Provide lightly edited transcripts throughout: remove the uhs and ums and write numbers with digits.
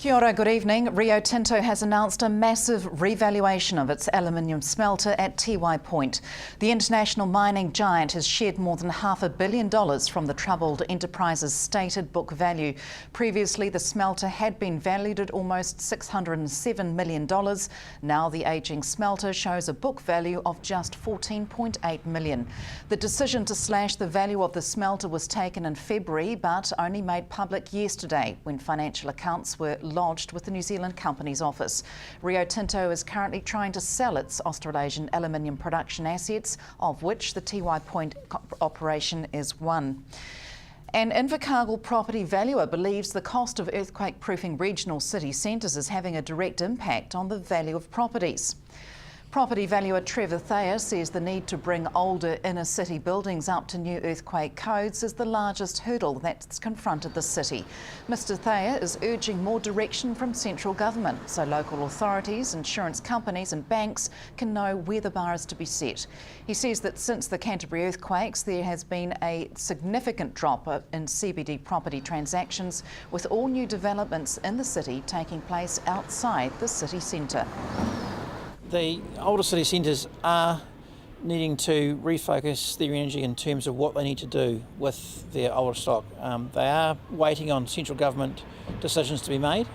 Kia ora, good evening. Rio Tinto has announced a massive revaluation of its aluminium smelter at Tiwai Point. The international mining giant has shed more than $500 million from the troubled enterprise's stated book value. Previously, the smelter had been valued at almost $607 million. Now the ageing smelter shows a book value of just $14.8 million. The decision to slash the value of the smelter was taken in February, but only made public yesterday when financial accounts were lodged with the New Zealand Companies Office. Rio Tinto is currently trying to sell its Australasian aluminium production assets, of which the Tiwai Point operation is one. An Invercargill property valuer believes the cost of earthquake-proofing regional city centres is having a direct impact on the value of properties. Property valuer Trevor Thayer says the need to bring older inner city buildings up to new earthquake codes is the largest hurdle that's confronted the city. Mr Thayer is urging more direction from central government so local authorities, insurance companies and banks can know where the bar is to be set. He says that since the Canterbury earthquakes there has been a significant drop in CBD property transactions, with all new developments in the city taking place outside the city centre. The older city centres are needing to refocus their energy in terms of what they need to do with their older stock. They are waiting on central government decisions to be made,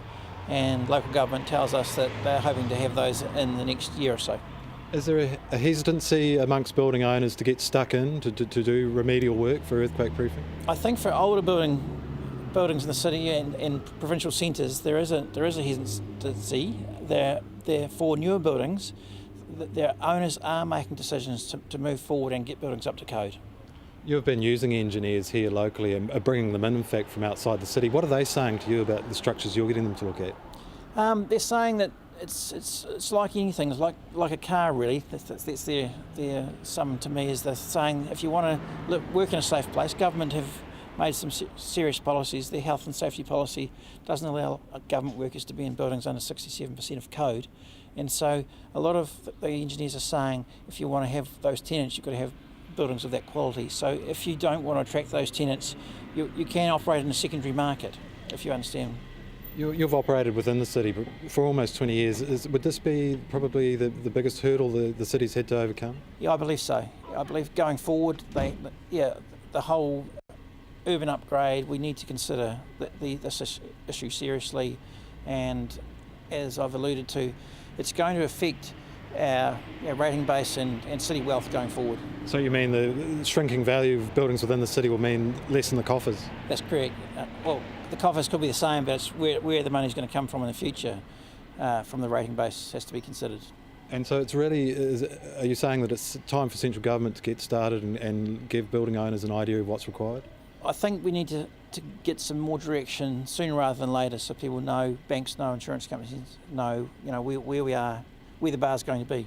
and local government tells us that they're hoping to have those in the next year or so. Is there a hesitancy amongst building owners to get stuck in to do remedial work for earthquake proofing? I think for older buildings in the city and provincial centres, there is a hesitancy. For newer buildings, their owners are making decisions to move forward and get buildings up to code. You've been using engineers here locally and bringing them in fact, from outside the city. What are they saying to you about the structures you're getting them to look at? They're saying that it's like anything, it's like a car really. That's their sum to me, is they're saying if you want to work in a safe place, government have made some serious policies. Their health and safety policy doesn't allow government workers to be in buildings under 67% of code. And so a lot of the engineers are saying if you want to have those tenants, you've got to have buildings of that quality. So if you don't want to attract those tenants, you can operate in a secondary market, if you understand. You've operated within the city for almost 20 years. Would this be probably the biggest hurdle the city's had to overcome? Yeah, I believe so. I believe going forward, the whole urban upgrade, we need to consider this issue seriously, and as I've alluded to, it's going to affect our rating base and city wealth going forward. So you mean the shrinking value of buildings within the city will mean less in the coffers? That's correct. Well, the coffers could be the same, but it's where the money's going to come from in the future from the rating base has to be considered. And so it's really, are you saying that it's time for central government to get started and give building owners an idea of what's required? I think we need to get some more direction sooner rather than later, so people know, banks know, insurance companies know, where we are, where the bar's going to be.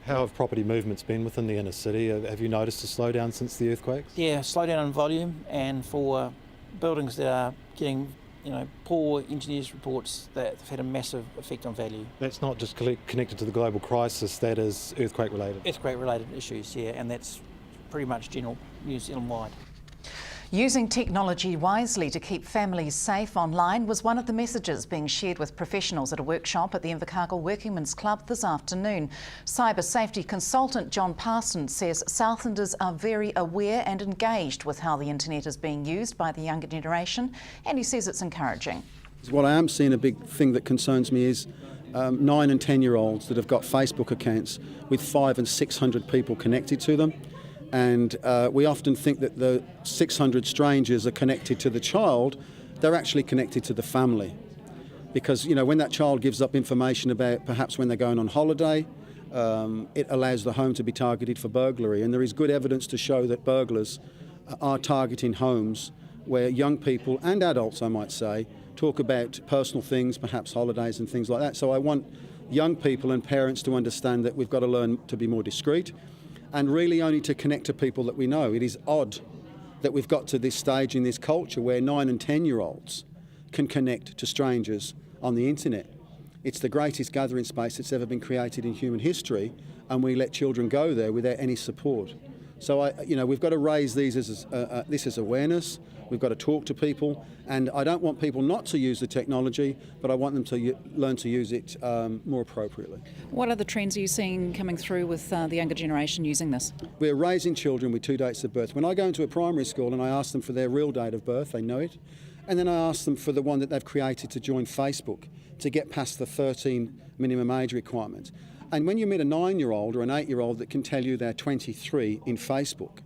How have property movements been within the inner city? Have you noticed a slowdown since the earthquakes? Yeah, slowdown in volume, and for buildings that are getting poor engineers' reports, that have had a massive effect on value. That's not just connected to the global crisis, that is earthquake related? Earthquake related issues, yeah, and that's pretty much general New Zealand wide. Using technology wisely to keep families safe online was one of the messages being shared with professionals at a workshop at the Invercargill Workingmen's Club this afternoon. Cyber safety consultant John Parsons says Southlanders are very aware and engaged with how the internet is being used by the younger generation, and he says it's encouraging. What I am seeing, a big thing that concerns me, is 9 and 10-year-olds that have got Facebook accounts with 500 and 600 people connected to them. And we often think that the 600 strangers are connected to the child. They're actually connected to the family. Because, when that child gives up information about perhaps when they're going on holiday, it allows the home to be targeted for burglary. And there is good evidence to show that burglars are targeting homes where young people, and adults I might say, talk about personal things, perhaps holidays and things like that. So I want young people and parents to understand that we've got to learn to be more discreet, and really only to connect to people that we know. It is odd that we've got to this stage in this culture where 9 and 10-year-olds can connect to strangers on the internet. It's the greatest gathering space that's ever been created in human history, and we let children go there without any support. So we've got to raise these this as awareness. We've got to talk to people, and I don't want people not to use the technology, but I want them to learn to use it more appropriately. What other trends are you seeing coming through with the younger generation using this? We're raising children with 2 dates of birth. When I go into a primary school and I ask them for their real date of birth, they know it, and then I ask them for the one that they've created to join Facebook to get past the 13 minimum age requirement. And when you meet a 9-year-old or an 8-year-old that can tell you they're 23 in Facebook,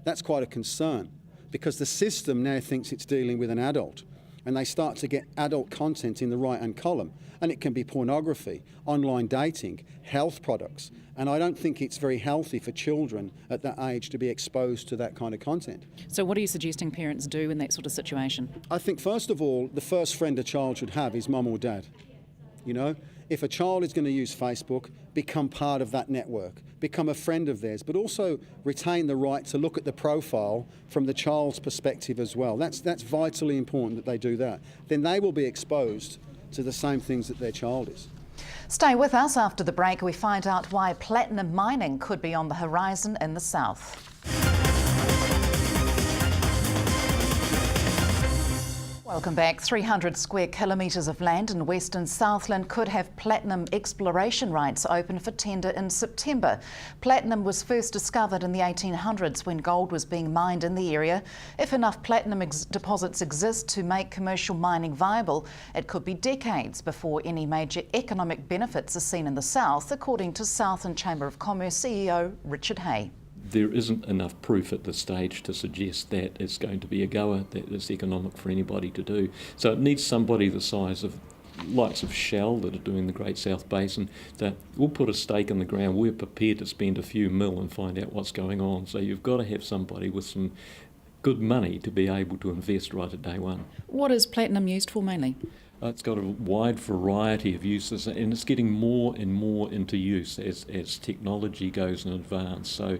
that's quite a concern, because the system now thinks it's dealing with an adult, and they start to get adult content in the right-hand column, and it can be pornography, online dating, health products, and I don't think it's very healthy for children at that age to be exposed to that kind of content. So what are you suggesting parents do in that sort of situation? I think, first of all, the first friend a child should have is mum or dad. If a child is going to use Facebook, become part of that network, become a friend of theirs, but also retain the right to look at the profile from the child's perspective as well. That's vitally important that they do that. Then they will be exposed to the same things that their child is. Stay with us. After the break, we find out why platinum mining could be on the horizon in the south. Welcome back. 300 square kilometres of land in Western Southland could have platinum exploration rights open for tender in September. Platinum was first discovered in the 1800s when gold was being mined in the area. If enough platinum deposits exist to make commercial mining viable, it could be decades before any major economic benefits are seen in the south, according to Southland Chamber of Commerce CEO Richard Hay. There isn't enough proof at this stage to suggest that it's going to be a goer, that it's economic for anybody to do. So it needs somebody the size of likes of Shell that are doing the Great South Basin that will put a stake in the ground. We're prepared to spend a few mil and find out what's going on. So you've got to have somebody with some good money to be able to invest right at day one. What is platinum used for mainly? It's got a wide variety of uses, and it's getting more and more into use as technology goes in advance. So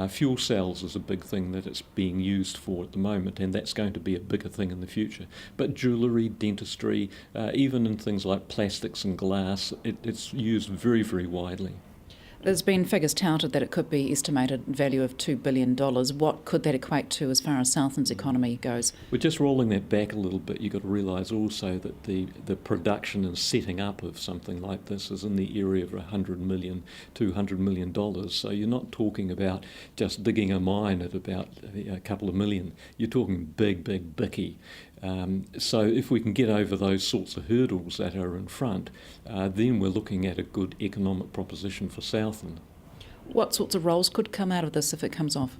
fuel cells is a big thing that it's being used for at the moment, and that's going to be a bigger thing in the future. But jewellery, dentistry, even in things like plastics and glass, it's used very, very widely. There's been figures touted that it could be estimated value of $2 billion. What could that equate to as far as Southland's economy goes? We're just rolling that back a little bit. You've got to realise also that the production and setting up of something like this is in the area of $100 million, $200 million. So you're not talking about just digging a mine at about a couple of million. You're talking big bicky. So if we can get over those sorts of hurdles that are in front, then we're looking at a good economic proposition for Southland. What sorts of roles could come out of this if it comes off?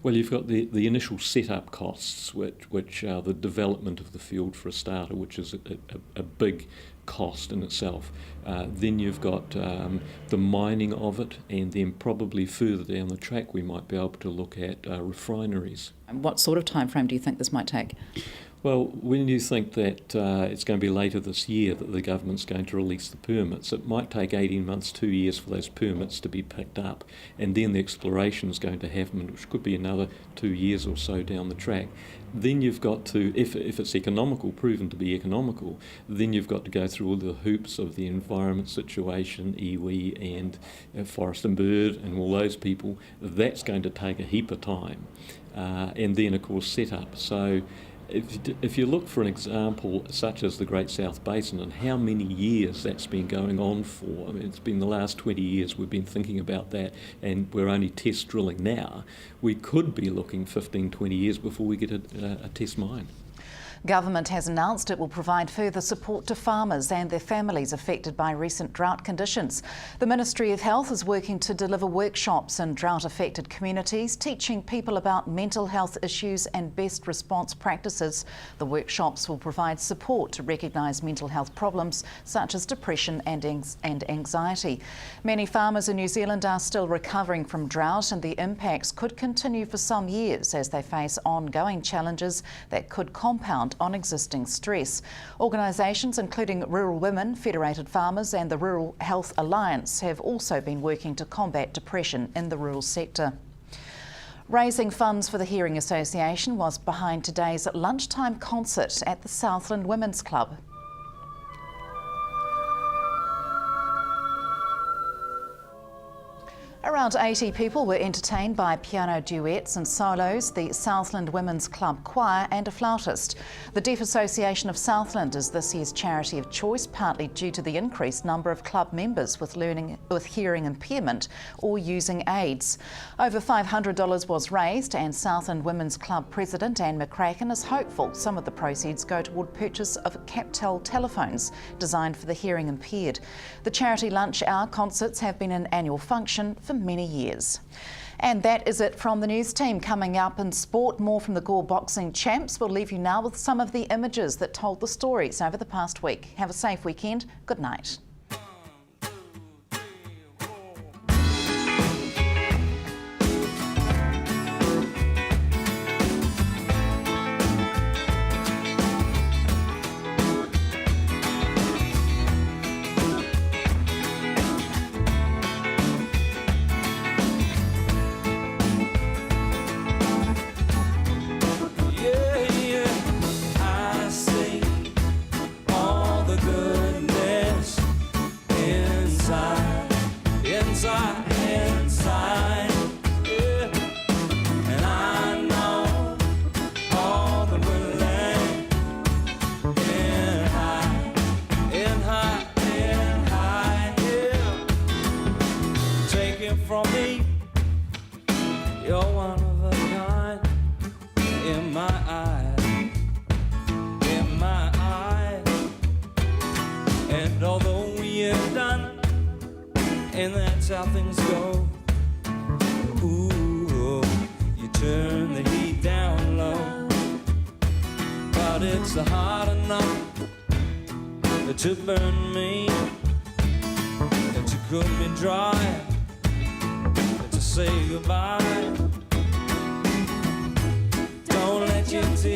Well, you've got the initial set-up costs, which are the development of the field for a starter, which is a big cost in itself. Then you've got the mining of it, and then probably further down the track we might be able to look at refineries. And what sort of time frame do you think this might take? Well, when you think that it's going to be later this year that the government's going to release the permits, it might take 18 months, 2 years for those permits to be picked up, and then the exploration is going to happen, which could be another 2 years or so down the track. Then you've got to, if it's economical, proven to be economical, then you've got to go through all the hoops of the environment situation, iwi and Forest and Bird and all those people. That's going to take a heap of time. And then, of course, set up. So if you look for an example such as the Great South Basin and how many years that's been going on for, I mean, it's been the last 20 years we've been thinking about that, and we're only test drilling now. We could be looking 15, 20 years before we get a test mine. Government has announced it will provide further support to farmers and their families affected by recent drought conditions. The Ministry of Health is working to deliver workshops in drought-affected communities, teaching people about mental health issues and best response practices. The workshops will provide support to recognise mental health problems such as depression and anxiety. Many farmers in New Zealand are still recovering from drought, and the impacts could continue for some years as they face ongoing challenges that could compound on existing stress. Organisations including Rural Women, Federated Farmers and the Rural Health Alliance have also been working to combat depression in the rural sector. Raising funds for the Hearing Association was behind today's lunchtime concert at the Southland Women's Club. Around About 80 people were entertained by piano duets and solos, the Southland Women's Club Choir and a flautist. The Deaf Association of Southland is this year's charity of choice, partly due to the increased number of club members with hearing impairment or using aids. Over $500 was raised, and Southland Women's Club President Anne McCracken is hopeful some of the proceeds go toward purchase of Captel telephones designed for the hearing impaired. The charity lunch hour concerts have been an annual function for many years. And that is it from the news team. Coming up in sport, more from the Gore Boxing Champs. We'll leave you now with some of the images that told the stories over the past week. Have a safe weekend. Good night. From me, you're one of a kind in my eyes, in my eyes. And although we're done, and that's how things go, ooh, you turn the heat down low. But it's hard enough to burn me, and to cook me dry, say goodbye. Don't let your tears